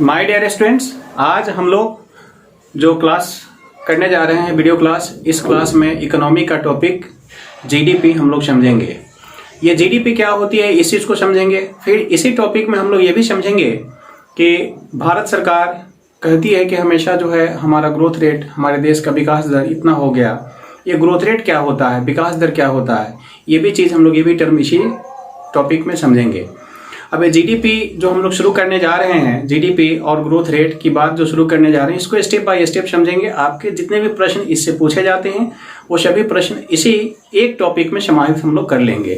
My dear students, आज हम लोग जो क्लास करने जा रहे हैं वीडियो क्लास, इस क्लास में इकोनॉमी का टॉपिक जीडीपी हम लोग समझेंगे। ये जीडीपी क्या होती है इस चीज़ को समझेंगे। फिर इसी टॉपिक में हम लोग ये भी समझेंगे कि भारत सरकार कहती है कि हमेशा जो है हमारा ग्रोथ रेट, हमारे देश का विकास दर इतना हो गया। ये ग्रोथ रेट क्या होता है, विकास दर क्या होता है, ये भी चीज़ हम लोग ये भी टर्म इसी टॉपिक में समझेंगे। अब जीडीपी जो हम लोग शुरू करने जा रहे हैं, जीडीपी और ग्रोथ रेट की बात जो शुरू करने जा रहे हैं, इसको स्टेप बाय स्टेप समझेंगे। आपके जितने भी प्रश्न इससे पूछे जाते हैं वो सभी प्रश्न इसी एक टॉपिक में समाहित हम लोग कर लेंगे।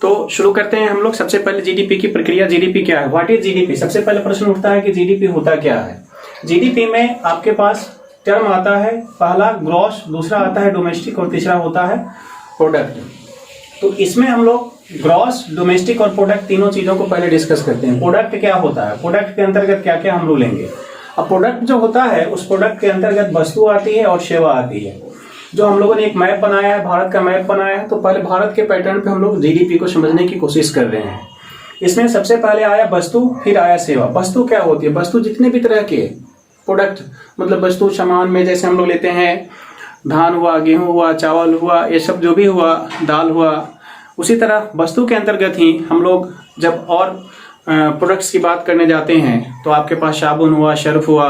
तो शुरू करते हैं हम लोग। सबसे पहले जीडीपी की प्रक्रिया। जीडीपी क्या है, व्हाट इज जीडीपी? सबसे पहले प्रश्न उठता है कि जीडीपी होता क्या है। जीडीपी में आपके पास टर्म आता है, पहला ग्रॉस, दूसरा आता है डोमेस्टिक और तीसरा होता है प्रोडक्ट। तो इसमें हम लोग ग्रॉस, डोमेस्टिक और प्रोडक्ट तीनों चीजों को पहले डिस्कस करते हैं। प्रोडक्ट क्या होता है, प्रोडक्ट के अंतर्गत क्या क्या हम लोग लेंगे। अब प्रोडक्ट जो होता है उस प्रोडक्ट के अंतर्गत वस्तु आती है और सेवा आती है। जो हम लोगों ने एक मैप बनाया है, भारत का मैप बनाया है, तो पहले भारत के पैटर्न पे हम लोग जीडीपी को समझने की कोशिश कर रहे हैं। इसमें सबसे पहले आया वस्तु, फिर आया सेवा। वस्तु क्या होती है? वस्तु जितने भी तरह के प्रोडक्ट, मतलब वस्तु सामान में जैसे हम लोग लेते हैं धान हुआ, गेहूं हुआ, चावल हुआ, ये सब जो भी हुआ, दाल हुआ, उसी तरह वस्तु के अंतर्गत ही हम लोग जब और प्रोडक्ट्स की बात करने जाते हैं तो आपके पास साबुन हुआ, सर्फ हुआ,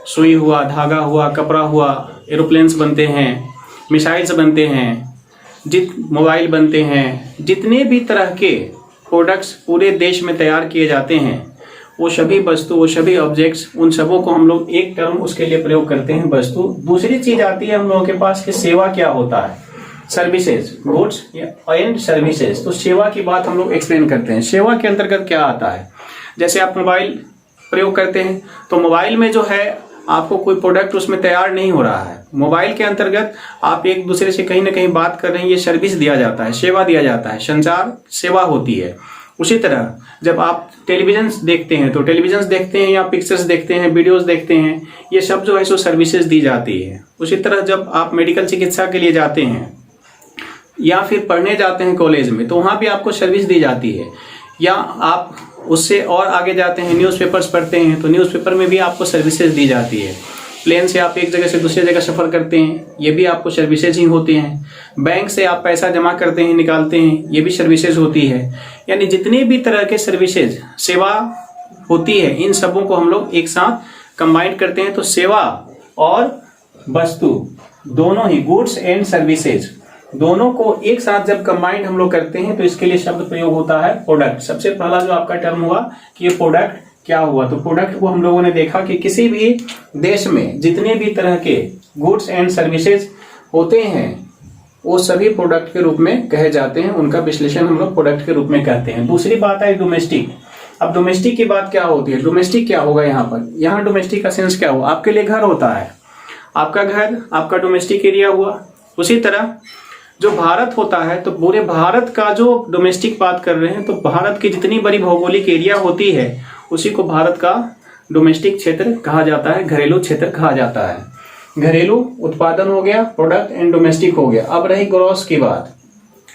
सुई हुआ, धागा हुआ, कपड़ा हुआ, एरोप्लेन्स बनते हैं, मिसाइल्स बनते हैं, मोबाइल बनते हैं। जितने भी तरह के प्रोडक्ट्स पूरे देश में तैयार किए जाते हैं वो सभी वस्तु, वो सभी ऑब्जेक्ट्स, उन सबों को हम लोग एक टर्म उसके लिए प्रयोग करते हैं, वस्तु। दूसरी चीज आती है हम लोगों के पास कि सेवा क्या होता है, सर्विसेज, गुड्स एंड सर्विसेज। तो सेवा की बात हम लोग एक्सप्लेन करते हैं। सेवा के अंतर्गत क्या आता है, जैसे आप मोबाइल प्रयोग करते हैं तो मोबाइल में जो है आपको कोई प्रोडक्ट उसमें तैयार नहीं हो रहा है, मोबाइल के अंतर्गत आप एक दूसरे से कहीं ना कहीं बात कर रहे हैं, ये सर्विस दिया जाता है, सेवा दिया जाता है, संचार सेवा होती है। उसी तरह जब आप टेलीविजन देखते हैं तो टेलीविजन देखते हैं या पिक्चर्स देखते हैं, वीडियोस देखते हैं, ये सब जो है सो सर्विसेज दी जाती है। उसी तरह जब आप मेडिकल चिकित्सा के लिए जाते हैं या फिर पढ़ने जाते हैं कॉलेज में तो वहाँ भी आपको सर्विस दी जाती है। या आप उससे और आगे जाते हैं, न्यूज़पेपर्स पढ़ते हैं तो न्यूज़पेपर में भी आपको सर्विसेज दी जाती है। प्लेन से आप एक जगह से दूसरी जगह सफ़र करते हैं, ये भी आपको सर्विसेज ही होती हैं। बैंक से आप पैसा जमा करते हैं, निकालते हैं, ये भी सर्विसेज होती है। यानी जितनी भी तरह के सर्विसेज, सेवा होती है, इन सबों को हम लोग एक साथ कंबाइन करते हैं। तो सेवा और वस्तु दोनों ही, गुड्स एंड सर्विसेज, दोनों को एक साथ जब कंबाइंड हम लोग करते हैं तो इसके लिए शब्द प्रयोग होता है प्रोडक्ट। सबसे पहला जो आपका टर्म हुआ कि ये प्रोडक्ट क्या हुआ, तो प्रोडक्ट को हम लोगों ने देखा कि किसी भी देश में जितने भी तरह के गुड्स एंड सर्विसेज होते हैं वो सभी प्रोडक्ट के रूप में कहे जाते हैं, उनका विश्लेषण हम लोग प्रोडक्ट के रूप में कहते हैं। दूसरी बात है डोमेस्टिक। अब डोमेस्टिक की बात क्या होती है, डोमेस्टिक क्या होगा यहाँ पर, यहाँ डोमेस्टिक का सेंस क्या हुआ, आपके लिए घर होता है, आपका घर आपका डोमेस्टिक एरिया हुआ। उसी तरह जो भारत होता है तो पूरे भारत का जो डोमेस्टिक बात कर रहे हैं तो भारत की जितनी बड़ी भौगोलिक एरिया होती है उसी को भारत का डोमेस्टिक क्षेत्र कहा जाता है, घरेलू क्षेत्र कहा जाता है। घरेलू उत्पादन हो गया, प्रोडक्ट एंड डोमेस्टिक हो गया। अब रही ग्रॉस की बात,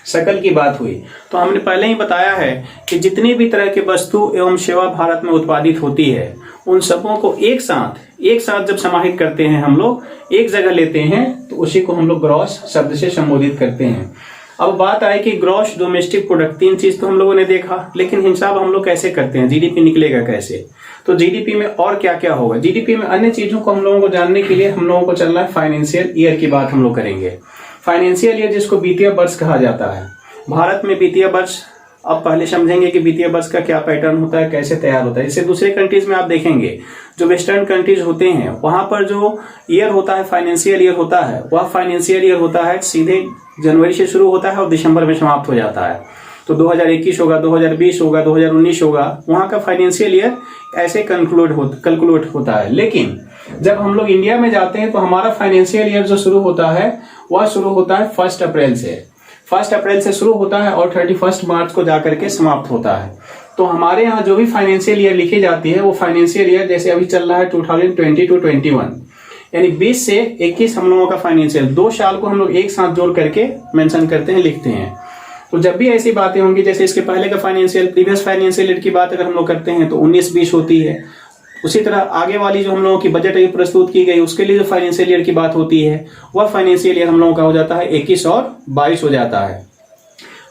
सकल की बात हुई, तो हमने पहले ही बताया है कि जितनी भी तरह के वस्तु एवं सेवा भारत में उत्पादित होती है उन सबों को एक साथ जब समाहित करते हैं, हम लोग एक जगह लेते हैं तो उसी को हम लोग ग्रॉस शब्द से संबोधित करते हैं। अब बात आए कि ग्रॉस, डोमेस्टिक, प्रोडक्ट, तीन चीज तो हम लोगों ने देखा, लेकिन हिसाब हम लोग कैसे करते हैं, जीडीपी निकलेगा कैसे। तो जीडीपी में और क्या क्या होगा, जीडीपी में अन्य चीजों को हम लोगों को जानने के लिए हम लोगों को चलना है फाइनेंशियल ईयर की बात हम लोग करेंगे। फाइनेंशियल ईयर जिसको वित्तीय वर्ष कहा जाता है। भारत में वित्तीय वर्ष, अब पहले समझेंगे कि वित्तीय वर्ष का क्या पैटर्न होता है, कैसे तैयार होता है। इससे दूसरे कंट्रीज में आप देखेंगे जो वेस्टर्न कंट्रीज होते हैं वहां पर जो ईयर होता है, फाइनेंशियल ईयर होता है, वह फाइनेंशियल ईयर होता है सीधे जनवरी से शुरू होता है और दिसंबर में समाप्त हो जाता है। तो 2021 होगा, 2020 होगा, 2019 होगा, वहां का फाइनेंशियल ईयर ऐसे कैलकुलेट होता है। लेकिन जब हम लोग इंडिया में जाते हैं तो हमारा फाइनेंशियल ईयर जो शुरू होता है वह शुरू होता है 1 अप्रैल से। 1 अप्रैल से शुरू होता है और 31 मार्च को जाकर के समाप्त होता है। तो हमारे यहाँ जो भी फाइनेंशियल ईयर लिखी जाती है वो फाइनेंशियल ईयर जैसे अभी चल रहा है 2020 to 21, यानी 20 से 21 हम लोगों का फाइनेंशियल, 2 साल को हम लोग एक साथ जोड़ करके मेंशन करते हैं, लिखते हैं। तो जब भी ऐसी बातें होंगी, जैसे इसके पहले का फाइनेंशियल, प्रीवियस फाइनेंशियल ईयर की बात अगर हम लोग करते हैं तो 19-20 होती है, उसी तरह आगे वाली जो हम लोगों की बजट अभी प्रस्तुत की गई उसके लिए जो फाइनेंशियल ईयर की बात होती है वह फाइनेंशियल ईयर हम लोगों का हो जाता है 21 और 22 हो जाता है।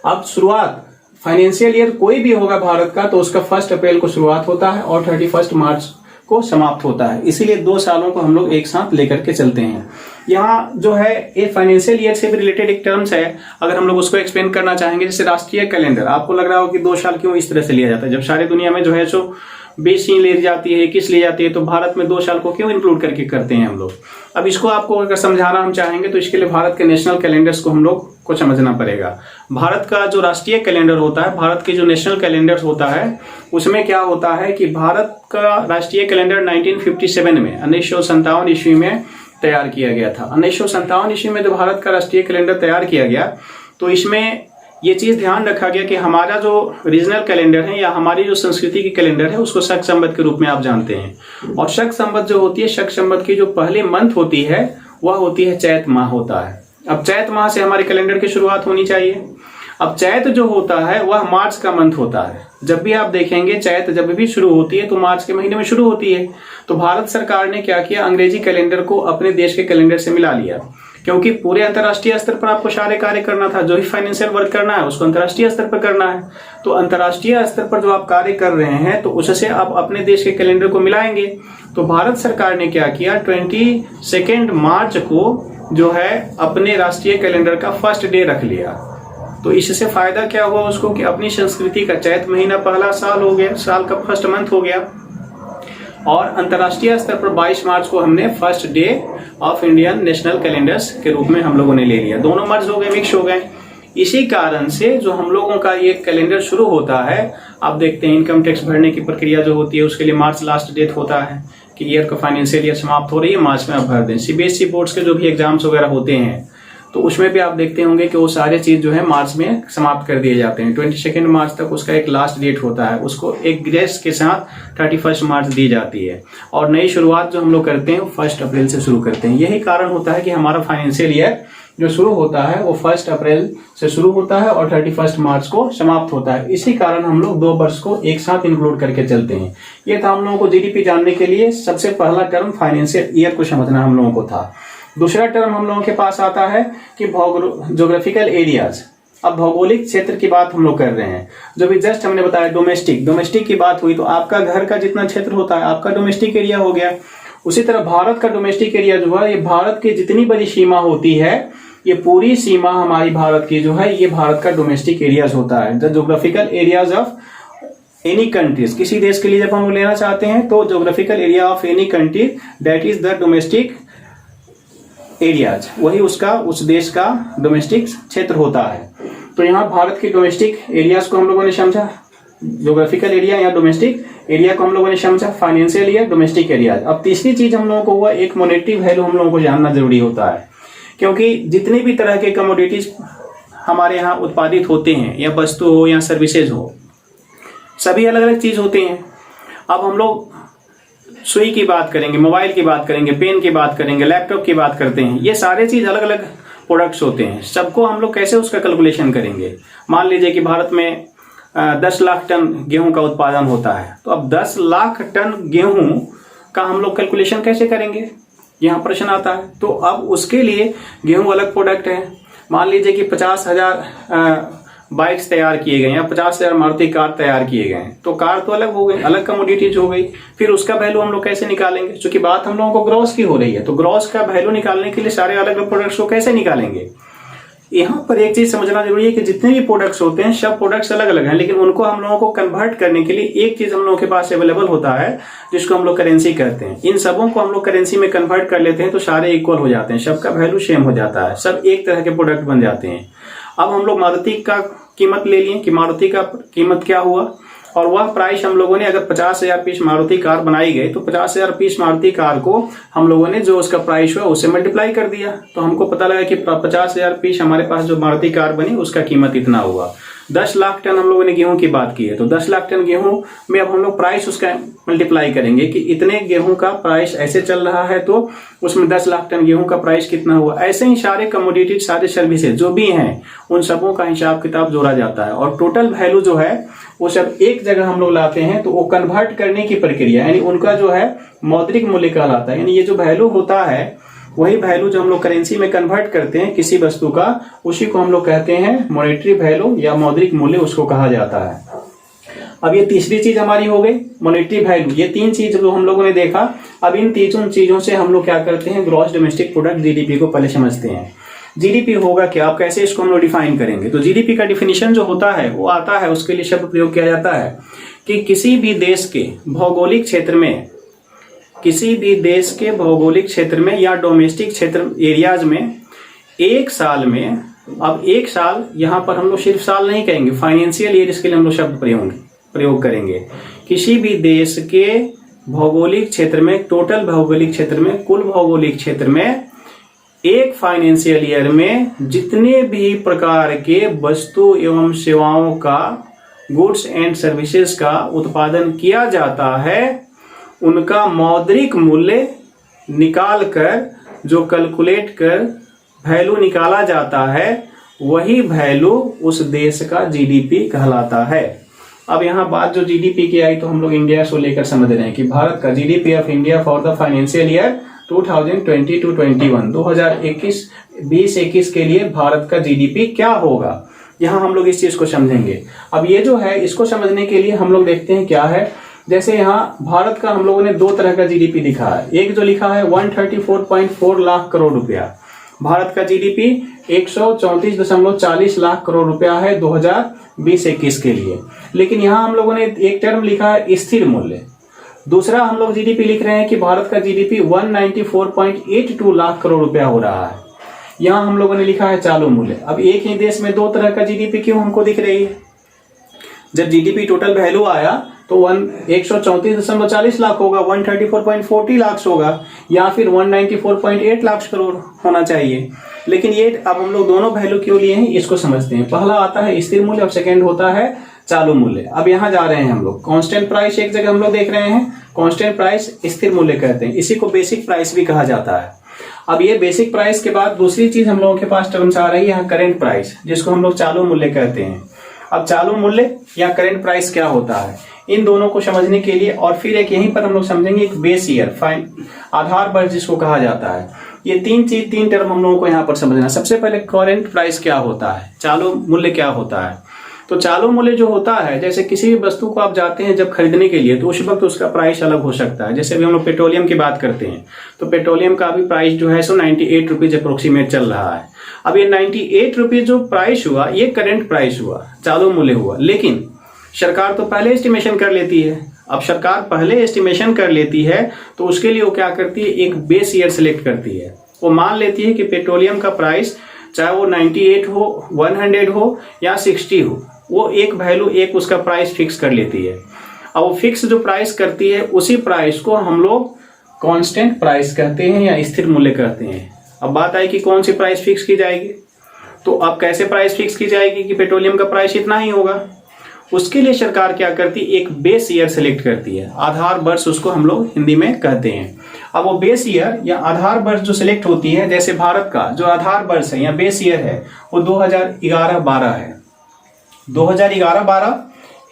अब शुरुआत फाइनेंशियल ईयर कोई भी होगा भारत का तो उसका 1 अप्रैल को शुरुआत होता है और 31 मार्च को समाप्त होता है। इसीलिए 2 सालों को हम लोग एक साथ लेकर के चलते हैं। यहाँ जो है ये फाइनेंशियल ईयर से भी रिलेटेड एक टर्म्स है, अगर हम लोग उसको एक्सप्लेन करना चाहेंगे, जैसे राष्ट्रीय कैलेंडर। आपको लग रहा हो कि 2 साल क्यों इस तरह से लिया जाता है, जब सारी दुनिया में जो है सो 20 ही ली जाती है, 21 ली जाती है, तो भारत में 2 साल को क्यों इंक्लूड करके करते हैं हम लोग। अब इसको आपको अगर समझाना हम चाहेंगे तो इसके लिए भारत के नेशनल कैलेंडर्स को हम लोग को समझना पड़ेगा। भारत का जो राष्ट्रीय कैलेंडर होता है, भारत की जो नेशनल कैलेंडर होता है, उसमें क्या होता है कि भारत का राष्ट्रीय कैलेंडर 1957 में 1957 ईस्वी में तैयार किया गया था। 1957 ईस्वी में जो भारत का राष्ट्रीय कैलेंडर तैयार किया गया तो इसमें ये चीज ध्यान रखा गया कि हमारा जो रीजनल कैलेंडर है या हमारी जो संस्कृति की कैलेंडर है उसको शक संवत के रूप में आप जानते हैं। और शक संवत जो होती है, शक संवत की जो पहली मंथ होती है वह होती है चैत माह होता है। अब चैत माह से हमारे कैलेंडर की शुरुआत होनी चाहिए। अब चैत जो होता है वह मार्च का मंथ होता है। जब भी आप देखेंगे चैत जब भी शुरू होती है तो मार्च के महीने में शुरू होती है। तो भारत सरकार ने क्या किया, अंग्रेजी कैलेंडर को अपने देश के कैलेंडर से मिला लिया, क्योंकि पूरे अंतर्राष्ट्रीय स्तर पर आपको सारे कार्य करना था। जो भी फाइनेंशियल वर्क करना है उसको अंतर्राष्ट्रीय स्तर पर करना है। तो अंतर्राष्ट्रीय स्तर पर जो आप कार्य कर रहे हैं तो उससे आप अपने देश के कैलेंडर को मिलाएंगे। तो भारत सरकार ने क्या किया, 22 मार्च को जो है अपने राष्ट्रीय कैलेंडर का फर्स्ट डे रख लिया। तो इससे फायदा क्या हुआ उसको कि अपनी संस्कृति का चैत महीना पहला साल हो गया, साल का फर्स्ट मंथ हो गया। और अंतर्राष्ट्रीय स्तर पर 22 मार्च को हमने first day of Indian national calendars के रूप में हम लोगों ने ले लिया। दोनों मर्ज हो गए, मिक्स हो गए। इसी कारण से जो हम लोगों का ये कैलेंडर शुरू होता है, आप देखते हैं इनकम टैक्स भरने की प्रक्रिया जो होती है उसके लिए मार्च लास्ट डेट होता है कि ईयर का फाइनेंशियल ईयर समाप्त हो रही है, मार्च में आप भर दें। सीबीएसई बोर्ड्स के जो भी एग्जाम्स वगैरह होते हैं तो उसमें भी आप देखते होंगे कि वो सारे चीज जो है मार्च में समाप्त कर दिए जाते हैं। 22 मार्च तक उसका एक लास्ट डेट होता है, उसको एक ग्रेस के साथ 31 मार्च दी जाती है। और नई शुरुआत जो हम लोग करते हैं वो 1 अप्रैल से शुरू करते हैं। यही कारण होता है कि हमारा फाइनेंशियल ईयर जो शुरू होता है वो 1 अप्रैल से शुरू होता है और 31 मार्च को समाप्त होता है। इसी कारण हम लोग 2 वर्ष को एक साथ इंक्लूड करके चलते हैं। ये था हम लोगों को जीडीपी जानने के लिए सबसे पहला टर्म फाइनेंशियल ईयर को समझना हम लोगों को था। दूसरा टर्म हम लोगों के पास आता है कि ज्योग्राफिकल एरियाज। अब भौगोलिक क्षेत्र की बात हम लोग कर रहे हैं। जो भी जस्ट हमने बताया डोमेस्टिक की बात हुई तो आपका घर का जितना क्षेत्र होता है आपका डोमेस्टिक एरिया हो गया। उसी तरह भारत का डोमेस्टिक एरिया जो है ये भारत की जितनी बड़ी सीमा होती है, ये पूरी सीमा हमारी भारत की जो है ये भारत का डोमेस्टिक एरियाज होता है। The geographical areas of any countries, किसी देश के लिए जब हम लेना चाहते हैं तो geographical area of any country that is the domestic areas, वही उसका उस देश का डोमेस्टिक क्षेत्र होता है। तो यहाँ भारत के डोमेस्टिक एरियाज को हम लोगों ने समझा, ज्योग्राफिकल एरिया या डोमेस्टिक एरिया को हम लोगों ने समझा, फाइनेंशियल ईयर, डोमेस्टिक एरियाज। अब तीसरी चीज हम लोगों को हुआ एक मॉनेटरी वैल्यू हम लोगों को जानना जरूरी होता है, क्योंकि जितनी भी तरह के कमोडिटीज हमारे यहाँ उत्पादित होते हैं या वस्तु हो या सर्विसेज हो, सभी अलग अलग चीज होते हैं। अब हम लोग सुई की बात करेंगे, मोबाइल की बात करेंगे, पेन की बात करेंगे, लैपटॉप की बात करते हैं, ये सारे चीज अलग अलग प्रोडक्ट्स होते हैं। सबको हम लोग कैसे उसका कैलकुलेशन करेंगे। मान लीजिए कि भारत में 10 लाख टन गेहूं का उत्पादन होता है, तो अब 10 लाख टन गेहूं का हम लोग कैलकुलेशन कैसे करेंगे, यहाँ प्रश्न आता है। तो अब उसके लिए गेहूं अलग प्रोडक्ट है। मान लीजिए कि 50,000 बाइक्स तैयार किए गए या 50,000 मारुति कार तैयार किए गए, तो कार तो अलग हो गई, अलग कमोडिटीज हो गई। फिर उसका वैल्यू हम लोग कैसे निकालेंगे, क्योंकि बात हम लोगों को ग्रॉस की हो रही है। तो ग्रॉस का वैल्यू निकालने के लिए सारे अलग अलग प्रोडक्ट्स को कैसे निकालेंगे। यहाँ पर एक चीज समझना जरूरी है कि जितने भी प्रोडक्ट्स होते हैं सब प्रोडक्ट्स अलग अलग हैं, लेकिन उनको हम लोगों को कन्वर्ट करने के लिए एक चीज हम लोगों के पास अवेलेबल होता है जिसको हम लोग करेंसी कहते हैं। इन सबों को हम लोग करेंसी में कन्वर्ट कर लेते हैं तो सारे इक्वल हो जाते हैं, सबका वैल्यू सेम हो जाता है, सब एक तरह के प्रोडक्ट बन जाते हैं। अब हम लोग मारुति का कीमत ले लिए कि मारुति का कीमत क्या हुआ, और वह प्राइस हम लोगों ने अगर 50,000 पीस मारुति कार बनाई गई तो 50,000 पीस मारुति कार को हम लोगों ने जो उसका प्राइस हुआ उससे मल्टीप्लाई कर दिया। तो हमको पता लगा कि 50,000 पीस हमारे पास जो मारुति कार बनी उसका कीमत इतना हुआ। 10 लाख टन हम लोगों ने गेहूं की बात की है, तो 10 लाख टन गेहूं में अब हम लोग प्राइस उसका मल्टीप्लाई करेंगे कि इतने गेहूं का प्राइस ऐसे चल रहा है तो उसमें 10 लाख टन गेहूं का प्राइस कितना हुआ। ऐसे ही सारे कमोडिटी, सारे सर्विसेज जो भी हैं उन सबों का हिसाब किताब जोड़ा जाता है और टोटल वैल्यू जो है वो सब एक जगह हम लोग लाते हैं। तो वो कन्वर्ट करने की प्रक्रिया यानी उनका जो है मौद्रिक मूल्य कहलाता है। यानी ये जो वैल्यू होता है वही वैल्यू जो हम लोग करेंसी में कन्वर्ट करते हैं किसी वस्तु का, उसी को हम लोग कहते हैं मॉनेटरी वैल्यू या मौद्रिक मूल्य उसको कहा जाता है। अब ये तीसरी चीज हमारी हो गई मॉनेटरी वैल्यू। ये 3 चीज जो हम लोगों ने देखा। अब इन तीनों चीजों से हम लोग क्या करते हैं, ग्रॉस डोमेस्टिक प्रोडक्ट जीडीपी को पहले समझते हैं। जीडीपी होगा क्या, आप कैसे इसको हम लोग डिफाइन करेंगे। तो जीडीपी का डिफिनीशन जो होता है वो आता है, उसके लिए शब्द प्रयोग किया जाता है कि किसी भी देश के भौगोलिक क्षेत्र में, किसी भी देश के भौगोलिक क्षेत्र में या डोमेस्टिक क्षेत्र एरियाज में एक साल में, अब एक साल यहाँ पर हम लोग सिर्फ साल नहीं कहेंगे, फाइनेंशियल ईयर इसके लिए हम लोग शब्द प्रयोग करेंगे। किसी भी देश के भौगोलिक क्षेत्र में, टोटल भौगोलिक क्षेत्र में, कुल भौगोलिक क्षेत्र में एक फाइनेंशियल ईयर में जितने भी प्रकार के वस्तु एवं सेवाओं का, गुड्स एंड सर्विसेज का उत्पादन किया जाता है उनका मौद्रिक मूल्य निकाल कर, जो कैलकुलेट कर वैल्यू निकाला जाता है, वही वैल्यू उस देश का जीडीपी कहलाता है। अब यहाँ बात जो जीडीपी की आई तो हम लोग इंडिया से लेकर समझ रहे हैं कि भारत का GDP of India for the financial year 2020 to 21, 2021 के लिए भारत का जीडीपी क्या होगा, यहाँ हम लोग इस चीज को समझेंगे। अब ये जो है इसको समझने के लिए हम लोग देखते हैं क्या है। जैसे यहाँ भारत का हम लोगों ने 2 तरह का जीडीपी लिखा है। एक जो लिखा है 134.4 लाख करोड़ रुपया, भारत का जीडीपी 134.40 लाख करोड़ रुपया है 2020-21 के लिए। लेकिन यहाँ हम लोगों ने एक टर्म लिखा है स्थिर मूल्य। दूसरा हम लोग जीडीपी लिख रहे हैं कि भारत का जीडीपी 194.82 लाख करोड़ रुपया हो रहा है। यहाँ हम लोगों ने लिखा है चालू मूल्य। अब एक ही देश में 2 तरह का जीडीपी क्यों हमको दिख रही है। जब जीडीपी टोटल वैल्यू आया तो 134.40 लाख होगा, 134.40 लाख होगा, या फिर 194.8 लाख करोड़ होना चाहिए। लेकिन ये अब हम लोग दोनों वैल्यू क्यों लिए हैं इसको समझते हैं। पहला आता है स्थिर मूल्य और सेकेंड होता है चालू मूल्य। अब यहाँ जा रहे हैं हम लोग कांस्टेंट प्राइस, एक जगह हम लोग देख रहे हैं कांस्टेंट प्राइस स्थिर मूल्य कहते हैं, इसी को बेसिक प्राइस भी कहा जाता है। अब ये बेसिक प्राइस के बाद दूसरी चीज हम लोगों के पास टर्म्स आ रही है यहाँ करंट प्राइस, जिसको हम लोग चालू मूल्य कहते हैं। अब चालू मूल्य या करंट प्राइस क्या होता है, इन दोनों को समझने के लिए और फिर एक यहीं पर हम लोग समझेंगे एक बेस ईयर, आधार वर्ष जिसको कहा जाता है। ये 3 टर्म हम लोगों को यहाँ पर समझना। सबसे पहले करंट प्राइस क्या होता है, चालू मूल्य क्या होता है। तो चालू मूल्य जो होता है, जैसे किसी भी वस्तु को आप जाते हैं जब खरीदने के लिए तो उस वक्त उसका प्राइस अलग हो सकता है। जैसे अभी हम लोग पेट्रोलियम की बात करते हैं तो पेट्रोलियम का अभी प्राइस जो है सो 98 रुपीज अप्रोक्सीमेट चल रहा है। अब ये 98 रुपीज जो प्राइस हुआ ये करंट प्राइस हुआ, चालू मूल्य हुआ। लेकिन सरकार तो पहले एस्टिमेशन कर लेती है। अब सरकार पहले एस्टिमेशन कर लेती है तो उसके लिए वो क्या करती है, एक बेस ईयर सिलेक्ट करती है। वो मान लेती है कि पेट्रोलियम का प्राइस चाहे वो 98 हो, 100 हो या 60 हो, वो एक वैल्यू, एक उसका प्राइस फिक्स कर लेती है। अब वो फिक्स जो प्राइस करती है उसी प्राइस को हम लोग कांस्टेंट प्राइस कहते हैं या स्थिर मूल्य कहते हैं। अब बात आई कि कौन सी प्राइस फिक्स की जाएगी, तो अब कैसे प्राइस फिक्स की जाएगी कि पेट्रोलियम का प्राइस इतना ही होगा। उसके लिए सरकार क्या करती है, एक बेस ईयर सेलेक्ट करती है, आधार वर्ष उसको हम लोग हिंदी में कहते हैं। अब वो बेस ईयर या आधार वर्ष जो सिलेक्ट होती है, जैसे भारत का जो आधार वर्ष है या बेस ईयर है वो 2011-12 है। 2011-12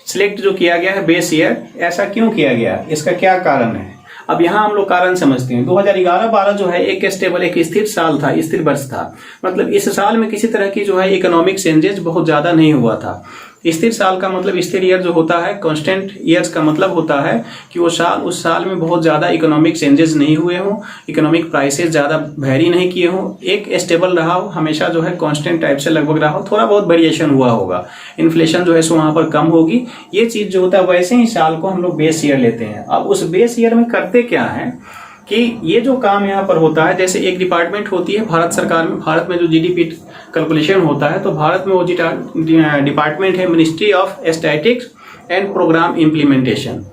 सिलेक्ट जो किया गया है बेस ईयर, ऐसा क्यों किया गया, इसका क्या कारण है। अब यहाँ हम लोग कारण समझते हैं। 2011-12 जो है एक स्टेबल, एक स्थिर साल था, स्थिर वर्ष था। मतलब इस साल में किसी तरह की जो है इकोनॉमिक चेंजेस बहुत ज्यादा नहीं हुआ था। स्थिर साल का मतलब, स्थिर ईयर जो होता है, कांस्टेंट ईयर्स का मतलब होता है कि वो साल, उस साल में बहुत ज्यादा इकोनॉमिक चेंजेस नहीं हुए हों, इकोनॉमिक प्राइसेस ज्यादा वेरी नहीं किए हों, एक स्टेबल रहा हो, हमेशा जो है कांस्टेंट टाइप से लगभग रहा हो, थोड़ा बहुत वेरिएशन हुआ होगा, इन्फ्लेशन जो है सो वहां पर कम होगी, ये चीज जो होता है। वैसे ही साल को हम लोग बेस ईयर लेते हैं। अब उस बेस ईयर में करते क्या है कि ये जो काम यहाँ पर होता है, जैसे एक डिपार्टमेंट होती है भारत सरकार में, भारत में जो जीडीपी कैलकुलेशन होता है तो भारत में वो डिपार्टमेंट है ministry of statistics and programme implementation.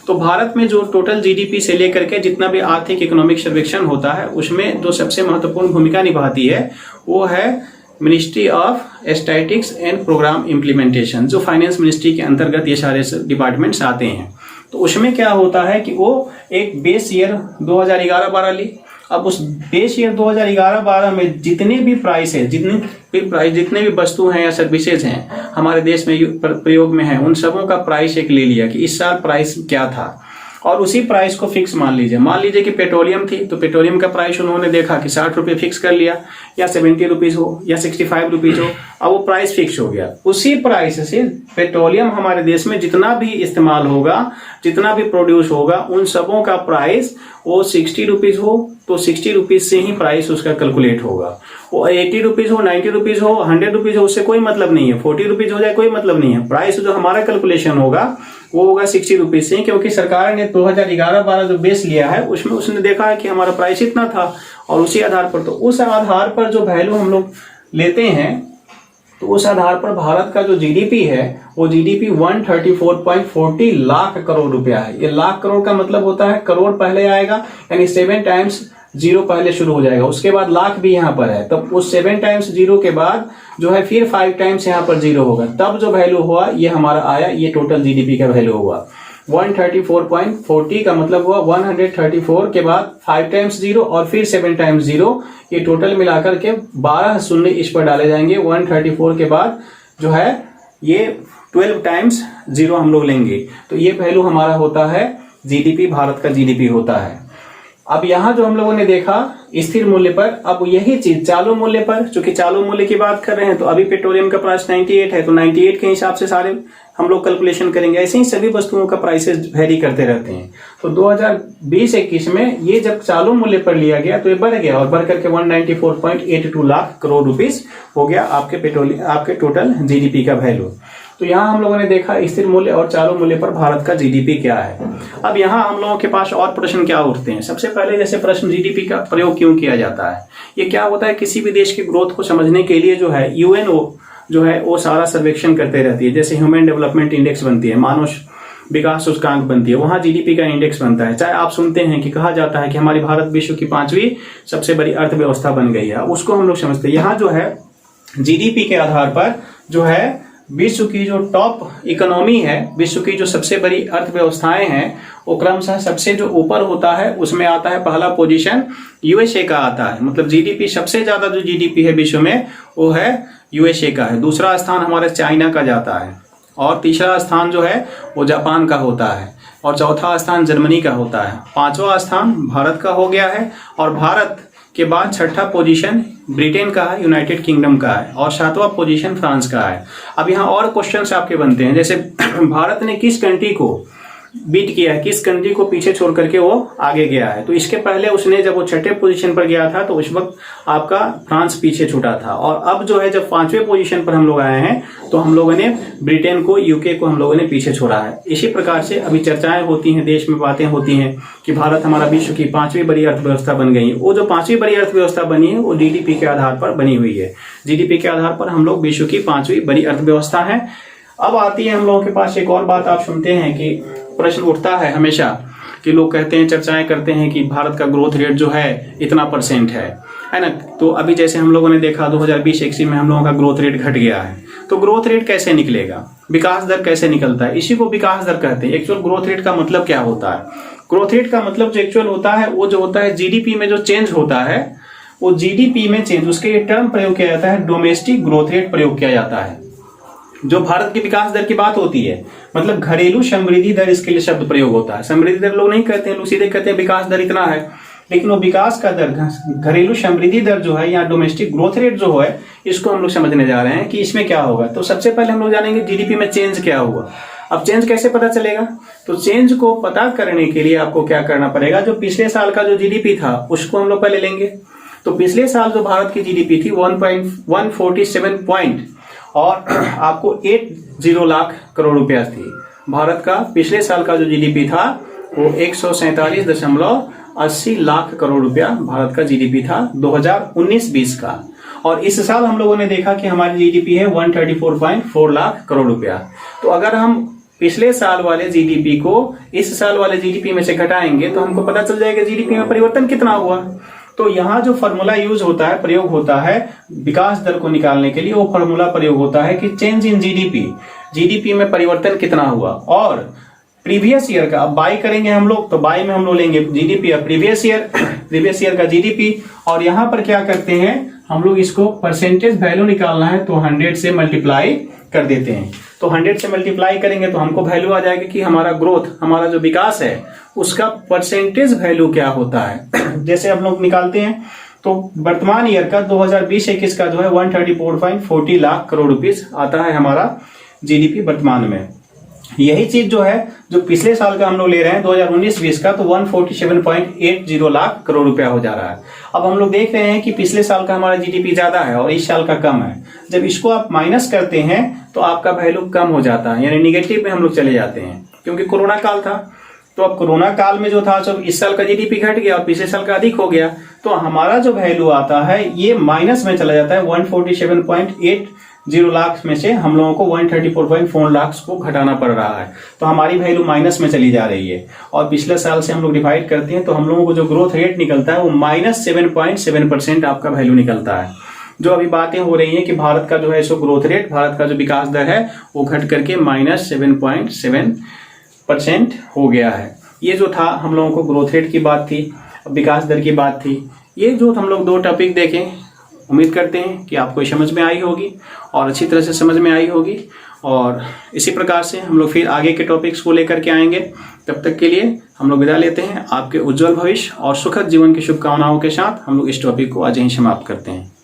तो भारत में जो टोटल जीडीपी से लेकर के जितना भी आर्थिक इकोनॉमिक सर्वेक्षण होता है उसमें जो सबसे महत्वपूर्ण भूमिका निभाती है वो है ministry of statistics and programme implementation, जो फाइनेंस मिनिस्ट्री के अंतर्गत ये सारे डिपार्टमेंट्स आते हैं। तो उसमें क्या होता है कि वो एक बेस ईयर 2011-12 ली। अब उस बेस ईयर 2011-12 में जितने भी प्राइस है, जितने भी वस्तु हैं या सर्विसेज हैं हमारे देश में प्रयोग में है, उन सबों का प्राइस एक ले लिया कि इस साल प्राइस क्या था, और उसी प्राइस को फिक्स मान लीजिए कि पेट्रोलियम थी तो पेट्रोलियम का प्राइस उन्होंने देखा कि 60 रुपये फिक्स कर लिया, या 70 रुपीज़ हो या 65 रुपीज़ हो, अब वो प्राइस फिक्स हो गया। उसी प्राइस से पेट्रोलियम हमारे देश में जितना भी इस्तेमाल होगा, जितना भी प्रोड्यूस होगा, उन सबों का प्राइस वो 60 रुपीज़ हो तो 60 रुपीज़ से ही प्राइस उसका कैलकुलेट होगा। वो 80 रुपीज़ हो, 90 रुपीज़ हो, 100 रुपीज़ हो, उससे कोई मतलब नहीं है। 40 रुपीज़ हो जाए कोई मतलब नहीं है। प्राइस जो हमारा कैलकुलेशन होगा वो होगा 60 रुपीज़ से, क्योंकि सरकार ने 2011-12 जो बेस लिया है उसमें उसने देखा है कि हमारा प्राइस इतना था, और उसी आधार पर, तो उस आधार पर जो वैल्यू हम लोग लेते हैं, तो उस आधार पर भारत का जो जीडीपी है वो जीडीपी 134.40 लाख करोड़ रुपया है। ये लाख करोड़ का मतलब होता है करोड़ पहले आएगा, यानी 7 टाइम्स जीरो पहले शुरू हो जाएगा, उसके बाद लाख भी यहाँ पर है, तब उस 7 टाइम्स जीरो के बाद जो है फिर 5 टाइम्स यहाँ पर जीरो होगा, तब जो वैल्यू हुआ ये हमारा आया, ये टोटल जीडीपी का वैल्यू हुआ। 134.40 का मतलब हुआ 134 के बाद 5 टाइम्स जीरो और फिर 7 टाइम्स जीरो, ये टोटल मिलाकर के 12 शून्य इस पर डाले जाएंगे। 134 के बाद जो है ये 12 टाइम्स जीरो हम लोग लेंगे, तो ये वैल्यू हमारा होता है जीडीपी, भारत का जीडीपी होता है। अब यहाँ जो हम लोगों ने देखा स्थिर मूल्य पर, अब यही चीज चालू मूल्य पर, चूंकि चालू मूल्य की बात कर रहे हैं तो अभी पेट्रोलियम का प्राइस 98 है, तो 98 के हिसाब से सारे हम लोग कैलकुलेशन करेंगे। ऐसे ही सभी वस्तुओं का प्राइसेस वेरी करते रहते हैं। तो 2020-21 में ये जब चालू मूल्य पर लिया गया तो ये बढ़ गया, और बढ़ करके 194.82 लाख करोड़ रुपीस हो गया आपके टोटल जीडीपी का वैल्यू। तो यहाँ हम लोगों ने देखा स्थिर मूल्य और चालू मूल्य पर भारत का जीडीपी क्या है। अब यहाँ हम लोगों के पास और प्रश्न क्या उठते हैं। सबसे पहले जैसे प्रश्न जीडीपी का प्रयोग क्यों किया जाता है, ये क्या होता है, किसी भी देश की ग्रोथ को समझने के लिए जो है यूएनओ जो है वो सारा सर्वेक्षण करते रहती है। जैसे ह्यूमन डेवलपमेंट इंडेक्स बनती है, मानव विकास सूचकांक बनती है, वहां जीडीपी का इंडेक्स बनता है। चाहे आप सुनते हैं कि कहा जाता है कि हमारी भारत विश्व की 5वीं सबसे बड़ी अर्थव्यवस्था बन गई है, उसको हम लोग समझते हैं। यहाँ जो है जीडीपी के आधार पर जो है विश्व की जो टॉप इकोनॉमी है, विश्व की जो सबसे बड़ी अर्थव्यवस्थाएं हैं, वो क्रमशः सबसे जो ऊपर होता है उसमें आता है पहला पोजीशन यूएसए का आता है। मतलब जीडीपी सबसे ज्यादा जो जीडीपी है विश्व में वो है यूएसए का है। दूसरा स्थान हमारे चाइना का जाता है, और तीसरा स्थान जो है वो जापान का होता है, और चौथा स्थान जर्मनी का होता है। 5वां स्थान भारत का हो गया है, और भारत के बाद 6ठा पोजीशन ब्रिटेन का है, यूनाइटेड किंगडम का है, और 7वां पोजीशन फ्रांस का है। अब यहाँ और क्वेश्चंस आपके बनते हैं, जैसे भारत ने किस कंट्री को बीट किया है, किस कंट्री को पीछे छोड़ करके वो आगे गया है। तो इसके पहले उसने जब वो 6ठे पोजीशन पर गया था तो उस वक्त आपका फ्रांस पीछे छूटा था, और अब जो है जब 5वें पोजीशन पर हम लोग आए हैं तो हम लोगों ने ब्रिटेन को, यूके को हम लोगों ने पीछे छोड़ा है। इसी प्रकार से अभी चर्चाएं होती हैं, देश में बातें होती हैं कि भारत हमारा विश्व की 5वीं बड़ी अर्थव्यवस्था बन गई है। वो जो 5वीं बड़ी अर्थव्यवस्था बनी है वो जीडीपी के आधार पर बनी हुई है। जीडीपी के आधार पर हम लोग विश्व की 5वीं बड़ी अर्थव्यवस्था है। अब आती है हम लोगों के पास एक और बात, आप सुनते हैं कि प्रश्न उठता है हमेशा कि लोग कहते हैं, चर्चाएं करते हैं कि भारत का ग्रोथ रेट जो है इतना % है ना। तो अभी जैसे हम लोगों ने देखा 2020-21 में हम लोगों का ग्रोथ रेट घट गया है। तो ग्रोथ रेट कैसे निकलेगा, विकास दर कैसे निकलता है, इसी को विकास दर कहते हैं। एक्चुअल ग्रोथ रेट का मतलब क्या होता है, ग्रोथ रेट का मतलब जो एक्चुअल होता है वो जो होता है जीडीपी में जो चेंज होता है, वो जीडीपी में चेंज, उसके ये टर्म प्रयोग किया जाता है, डोमेस्टिक ग्रोथ रेट प्रयोग किया जाता है। जो भारत की विकास दर की बात होती है, मतलब घरेलू समृद्धि दर इसके लिए शब्द प्रयोग होता है। समृद्धि दर लोग नहीं कहते हैं, लोग सीधे कहते हैं विकास दर इतना है, लेकिन वो विकास का दर, घरेलू समृद्धि दर जो है या डोमेस्टिक ग्रोथ रेट जो है, इसको हम लोग समझने जा रहे हैं कि इसमें क्या होगा। तो सबसे पहले हम लोग जानेंगे जीडीपी में चेंज क्या हुआ। अब चेंज कैसे पता चलेगा, तो चेंज को पता करने के लिए आपको क्या करना पड़ेगा, जो पिछले साल का जो जीडीपी था उसको हम लोग पहले लेंगे। तो पिछले साल जो भारत की जीडीपी थी 147 पॉइंट और आपको 80 लाख करोड़ रुपया थी। भारत का पिछले साल का जो जीडीपी था वो 147.80 लाख करोड़ रुपया भारत का जीडीपी था 2019-20 का। और इस साल हम लोगों ने देखा कि हमारी जीडीपी है 134.4 लाख करोड़ रुपया। तो अगर हम पिछले साल वाले जीडीपी को इस साल वाले जीडीपी में से घटाएंगे तो हमको पता चल जाएगा जीडीपी में परिवर्तन कितना हुआ। तो यहाँ जो फॉर्मूला यूज होता है, प्रयोग होता है विकास दर को निकालने के लिए, वो फॉर्मूला प्रयोग होता है कि चेंज इन जीडीपी, जीडीपी में परिवर्तन कितना हुआ, और प्रीवियस ईयर का, अब बाई करेंगे हम लोग तो बाई में हम लोग लेंगे जीडीपी और प्रीवियस ईयर का जीडीपी, और यहाँ पर क्या करते हैं हम लोग, इसको परसेंटेज वैल्यू निकालना है तो 100 से मल्टीप्लाई कर देते हैं। तो 100 से मल्टीप्लाई करेंगे तो हमको वैल्यू आ जाएगा कि हमारा ग्रोथ, हमारा जो विकास है उसका परसेंटेज वैल्यू क्या होता है। जैसे हम लोग निकालते हैं तो वर्तमान ईयर का 2020-21 का जो है 134.40 लाख करोड़ रुपीस आता है हमारा जीडीपी वर्तमान में। यही चीज जो है जो पिछले साल का हम लोग ले रहे हैं 2019-20 का, तो 147.80 लाख करोड़ रुपया हो जा रहा है। अब हम लोग देख रहे हैं कि पिछले साल का हमारा जीडीपी ज्यादा है और इस साल का कम है। जब इसको आप माइनस करते हैं तो आपका वैल्यू कम हो जाता है, यानी निगेटिव में हम लोग चले जाते हैं, क्योंकि कोरोना काल था। तो अब कोरोना काल में जो था सब इस साल का जीडीपी घट गया और पिछले साल का अधिक हो गया, तो हमारा जो वैल्यू आता है ये माइनस में चला जाता है। 147.80 लाख में से हम लोगों को 134.4 लाख को घटाना पड़ रहा है, तो हमारी वैल्यू माइनस में चली जा रही है। और पिछले साल से हम लोग डिवाइड करते हैं तो हम लोगों को जो ग्रोथ रेट निकलता है वो -7.7% आपका वैल्यू निकलता है। जो अभी बातें हो रही हैं कि भारत का जो है सो ग्रोथ रेट, भारत का जो विकास दर है वो घट करके -7.7% हो गया है। ये जो था हम लोगों को ग्रोथ रेट की बात थी, विकास दर की बात थी। ये जो हम लोग दो टॉपिक देखें, उम्मीद करते हैं कि आपको समझ में आई होगी और अच्छी तरह से समझ में आई होगी, और इसी प्रकार से हम लोग फिर आगे के टॉपिक्स को लेकर के आएंगे। तब तक के लिए हम लोग विदा लेते हैं। आपके उज्जवल भविष्य और सुखद जीवन की शुभकामनाओं के साथ हम लोग इस टॉपिक को आज यहीं समाप्त करते हैं।